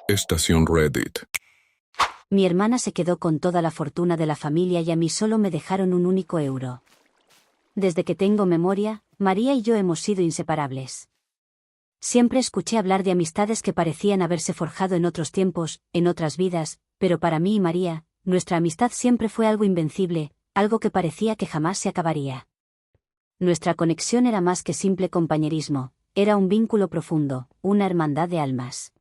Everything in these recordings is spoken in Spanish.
Estación Reddit. Mi hermana se quedó con toda la fortuna de la familia y a mí solo me dejaron un único euro. Desde que tengo memoria, María y yo hemos sido inseparables. Siempre escuché hablar de amistades que parecían haberse forjado en otros tiempos, en otras vidas, pero para mí y María, nuestra amistad siempre fue algo invencible, algo que parecía que jamás se acabaría. Nuestra conexión era más que simple compañerismo, era un vínculo profundo, una hermandad de almas.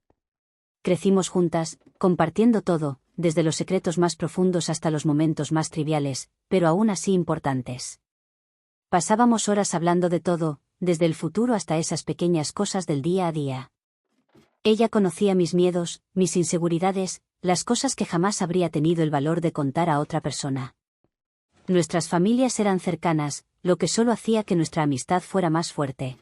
Crecimos juntas, compartiendo todo, desde los secretos más profundos hasta los momentos más triviales, pero aún así importantes. Pasábamos horas hablando de todo, desde el futuro hasta esas pequeñas cosas del día a día. Ella conocía mis miedos, mis inseguridades, las cosas que jamás habría tenido el valor de contar a otra persona. Nuestras familias eran cercanas, lo que solo hacía que nuestra amistad fuera más fuerte.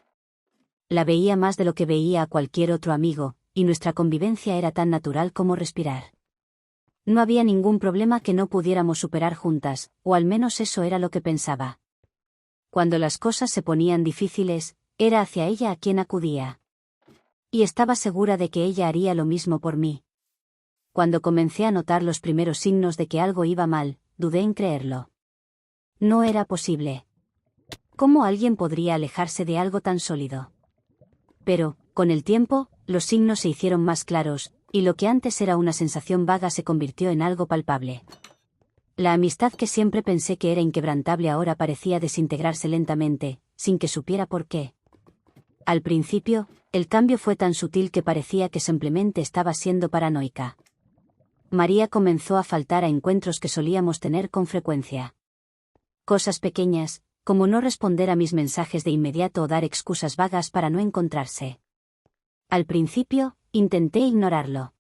La veía más de lo que veía a cualquier otro amigo, y nuestra convivencia era tan natural como respirar. No había ningún problema que no pudiéramos superar juntas, o al menos eso era lo que pensaba. Cuando las cosas se ponían difíciles, era hacia ella a quien acudía. Y estaba segura de que ella haría lo mismo por mí. Cuando comencé a notar los primeros signos de que algo iba mal, dudé en creerlo. No era posible. ¿Cómo alguien podría alejarse de algo tan sólido? Pero, con el tiempo, los signos se hicieron más claros, y lo que antes era una sensación vaga se convirtió en algo palpable. La amistad que siempre pensé que era inquebrantable ahora parecía desintegrarse lentamente, sin que supiera por qué. Al principio, el cambio fue tan sutil que parecía que simplemente estaba siendo paranoica. María comenzó a faltar a encuentros que solíamos tener con frecuencia. Cosas pequeñas, como no responder a mis mensajes de inmediato o dar excusas vagas para no encontrarse. Al principio, intenté ignorarlo.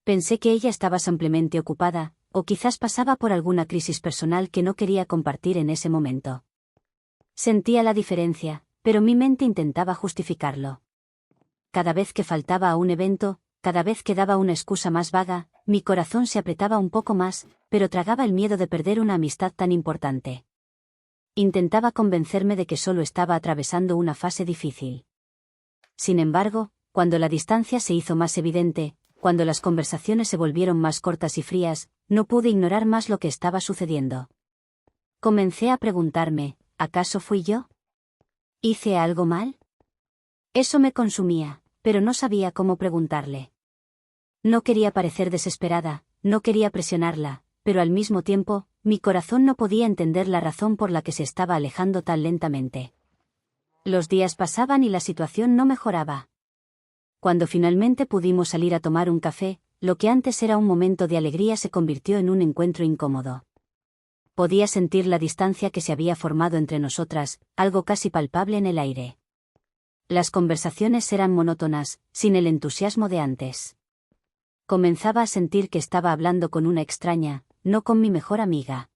Pensé que ella estaba simplemente ocupada, o quizás pasaba por alguna crisis personal que no quería compartir en ese momento. Sentía la diferencia, pero mi mente intentaba justificarlo. Cada vez que faltaba a un evento, cada vez que daba una excusa más vaga, mi corazón se apretaba un poco más, pero tragaba el miedo de perder una amistad tan importante. Intentaba convencerme de que solo estaba atravesando una fase difícil. Sin embargo, cuando la distancia se hizo más evidente, cuando las conversaciones se volvieron más cortas y frías, no pude ignorar más lo que estaba sucediendo. Comencé a preguntarme, ¿acaso fui yo? ¿Hice algo mal? Eso me consumía, pero no sabía cómo preguntarle. No quería parecer desesperada, no quería presionarla, pero al mismo tiempo, mi corazón no podía entender la razón por la que se estaba alejando tan lentamente. Los días pasaban y la situación no mejoraba. Cuando finalmente pudimos salir a tomar un café, lo que antes era un momento de alegría se convirtió en un encuentro incómodo. Podía sentir la distancia que se había formado entre nosotras, algo casi palpable en el aire. Las conversaciones eran monótonas, sin el entusiasmo de antes. Comenzaba a sentir que estaba hablando con una extraña, no con mi mejor amiga.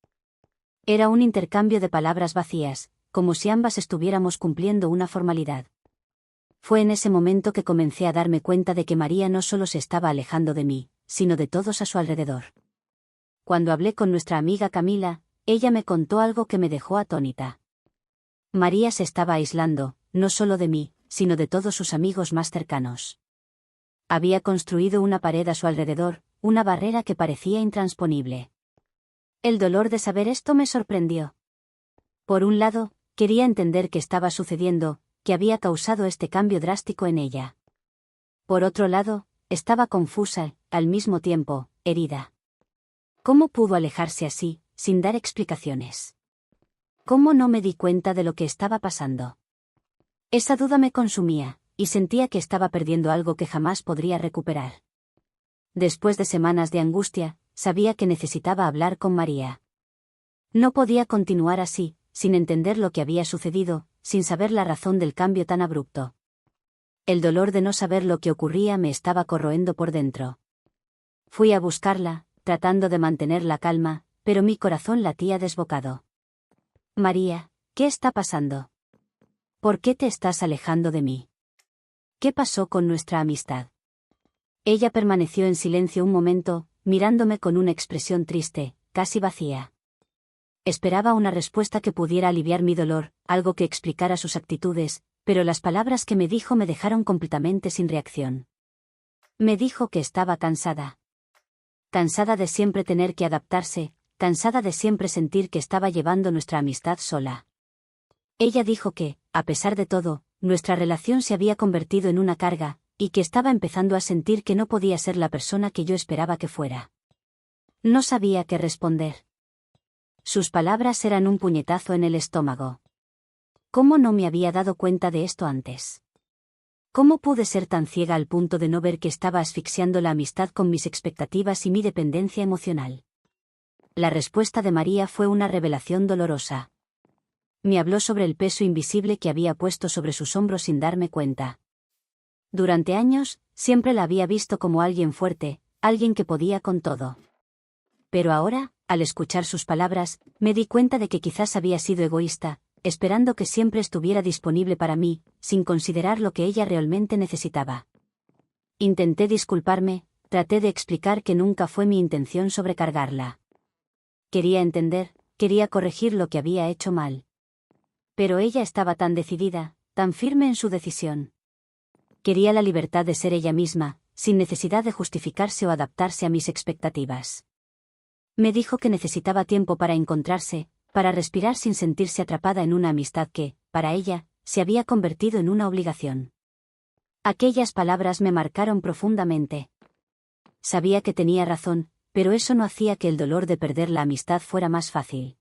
Era un intercambio de palabras vacías, como si ambas estuviéramos cumpliendo una formalidad. Fue en ese momento que comencé a darme cuenta de que María no solo se estaba alejando de mí, sino de todos a su alrededor. Cuando hablé con nuestra amiga Camila, ella me contó algo que me dejó atónita. María se estaba aislando, no solo de mí, sino de todos sus amigos más cercanos. Había construido una pared a su alrededor, una barrera que parecía intransponible. El dolor de saber esto me sorprendió. Por un lado, quería entender qué estaba sucediendo, que había causado este cambio drástico en ella. Por otro lado, estaba confusa, al mismo tiempo, herida. ¿Cómo pudo alejarse así, sin dar explicaciones? ¿Cómo no me di cuenta de lo que estaba pasando? Esa duda me consumía, y sentía que estaba perdiendo algo que jamás podría recuperar. Después de semanas de angustia, sabía que necesitaba hablar con María. No podía continuar así, sin entender lo que había sucedido, sin saber la razón del cambio tan abrupto. El dolor de no saber lo que ocurría me estaba corroendo por dentro. Fui a buscarla, tratando de mantener la calma, pero mi corazón latía desbocado. María, ¿qué está pasando? ¿Por qué te estás alejando de mí? ¿Qué pasó con nuestra amistad? Ella permaneció en silencio un momento, mirándome con una expresión triste, casi vacía. Esperaba una respuesta que pudiera aliviar mi dolor, algo que explicara sus actitudes, pero las palabras que me dijo me dejaron completamente sin reacción. Me dijo que estaba cansada. Cansada de siempre tener que adaptarse, cansada de siempre sentir que estaba llevando nuestra amistad sola. Ella dijo que, a pesar de todo, nuestra relación se había convertido en una carga, y que estaba empezando a sentir que no podía ser la persona que yo esperaba que fuera. No sabía qué responder. Sus palabras eran un puñetazo en el estómago. ¿Cómo no me había dado cuenta de esto antes? ¿Cómo pude ser tan ciega al punto de no ver que estaba asfixiando la amistad con mis expectativas y mi dependencia emocional? La respuesta de María fue una revelación dolorosa. Me habló sobre el peso invisible que había puesto sobre sus hombros sin darme cuenta. Durante años, siempre la había visto como alguien fuerte, alguien que podía con todo. Pero ahora, al escuchar sus palabras, me di cuenta de que quizás había sido egoísta, esperando que siempre estuviera disponible para mí, sin considerar lo que ella realmente necesitaba. Intenté disculparme, traté de explicar que nunca fue mi intención sobrecargarla. Quería entender, quería corregir lo que había hecho mal. Pero ella estaba tan decidida, tan firme en su decisión. Quería la libertad de ser ella misma, sin necesidad de justificarse o adaptarse a mis expectativas. Me dijo que necesitaba tiempo para encontrarse, para respirar sin sentirse atrapada en una amistad que, para ella, se había convertido en una obligación. Aquellas palabras me marcaron profundamente. Sabía que tenía razón, pero eso no hacía que el dolor de perder la amistad fuera más fácil.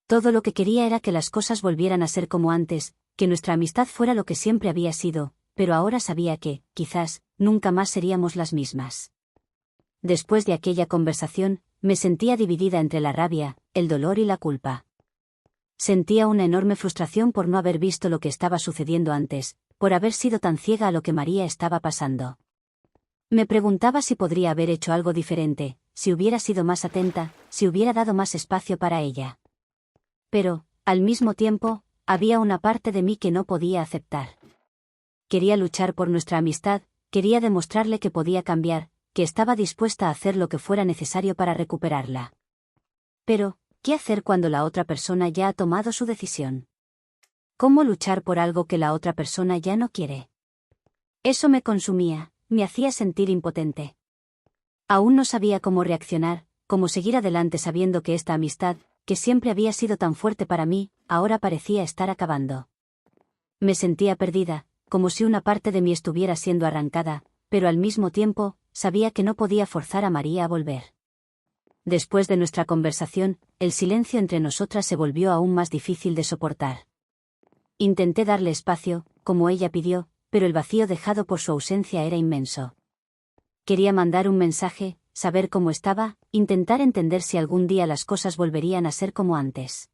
Todo lo que quería era que las cosas volvieran a ser como antes, que nuestra amistad fuera lo que siempre había sido, pero ahora sabía que, quizás, nunca más seríamos las mismas. Después de aquella conversación, me sentía dividida entre la rabia, el dolor y la culpa. Sentía una enorme frustración por no haber visto lo que estaba sucediendo antes, por haber sido tan ciega a lo que María estaba pasando. Me preguntaba si podría haber hecho algo diferente, si hubiera sido más atenta, si hubiera dado más espacio para ella. Pero, al mismo tiempo, había una parte de mí que no podía aceptar. Quería luchar por nuestra amistad, quería demostrarle que podía cambiar, que estaba dispuesta a hacer lo que fuera necesario para recuperarla. Pero, ¿qué hacer cuando la otra persona ya ha tomado su decisión? ¿Cómo luchar por algo que la otra persona ya no quiere? Eso me consumía, me hacía sentir impotente. Aún no sabía cómo reaccionar, cómo seguir adelante sabiendo que esta amistad, que siempre había sido tan fuerte para mí, ahora parecía estar acabando. Me sentía perdida, como si una parte de mí estuviera siendo arrancada, pero al mismo tiempo, sabía que no podía forzar a María a volver. Después de nuestra conversación, el silencio entre nosotras se volvió aún más difícil de soportar. Intenté darle espacio, como ella pidió, pero el vacío dejado por su ausencia era inmenso. Quería mandar un mensaje, saber cómo estaba, intentar entender si algún día las cosas volverían a ser como antes.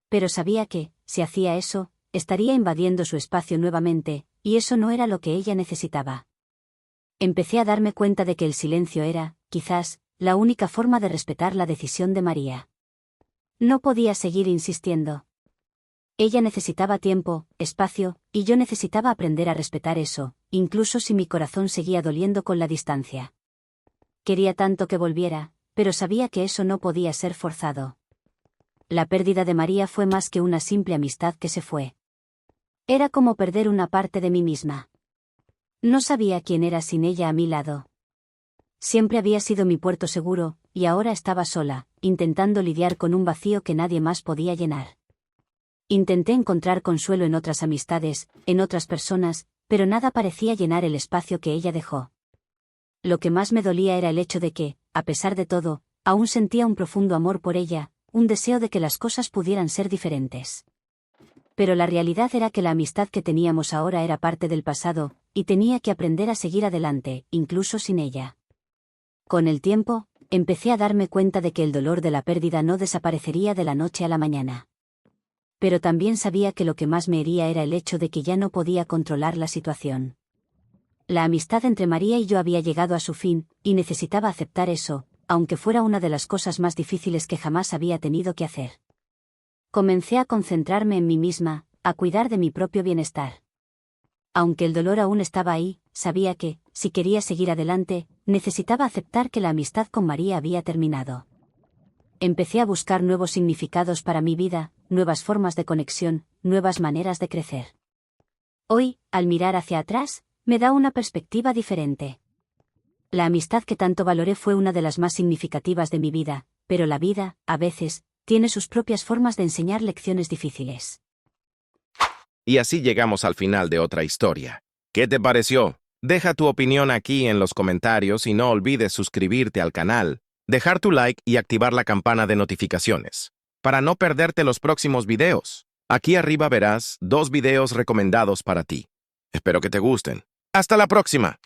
Pero sabía que, si hacía eso, estaría invadiendo su espacio nuevamente, y eso no era lo que ella necesitaba. Empecé a darme cuenta de que el silencio era, quizás, la única forma de respetar la decisión de María. No podía seguir insistiendo. Ella necesitaba tiempo, espacio, y yo necesitaba aprender a respetar eso, incluso si mi corazón seguía doliendo con la distancia. Quería tanto que volviera, pero sabía que eso no podía ser forzado. La pérdida de María fue más que una simple amistad que se fue. Era como perder una parte de mí misma. No sabía quién era sin ella a mi lado. Siempre había sido mi puerto seguro, y ahora estaba sola, intentando lidiar con un vacío que nadie más podía llenar. Intenté encontrar consuelo en otras amistades, en otras personas, pero nada parecía llenar el espacio que ella dejó. Lo que más me dolía era el hecho de que, a pesar de todo, aún sentía un profundo amor por ella, un deseo de que las cosas pudieran ser diferentes. Pero la realidad era que la amistad que teníamos ahora era parte del pasado, y tenía que aprender a seguir adelante, incluso sin ella. Con el tiempo, empecé a darme cuenta de que el dolor de la pérdida no desaparecería de la noche a la mañana. Pero también sabía que lo que más me hería era el hecho de que ya no podía controlar la situación. La amistad entre María y yo había llegado a su fin, y necesitaba aceptar eso, aunque fuera una de las cosas más difíciles que jamás había tenido que hacer. Comencé a concentrarme en mí misma, a cuidar de mi propio bienestar. Aunque el dolor aún estaba ahí, sabía que, si quería seguir adelante, necesitaba aceptar que la amistad con María había terminado. Empecé a buscar nuevos significados para mi vida, nuevas formas de conexión, nuevas maneras de crecer. Hoy, al mirar hacia atrás, me da una perspectiva diferente. La amistad que tanto valoré fue una de las más significativas de mi vida, pero la vida, a veces, tiene sus propias formas de enseñar lecciones difíciles. Y así llegamos al final de otra historia. ¿Qué te pareció? Deja tu opinión aquí en los comentarios y no olvides suscribirte al canal, dejar tu like y activar la campana de notificaciones, para no perderte los próximos videos. Aquí arriba verás 2 videos recomendados para ti. Espero que te gusten. ¡Hasta la próxima!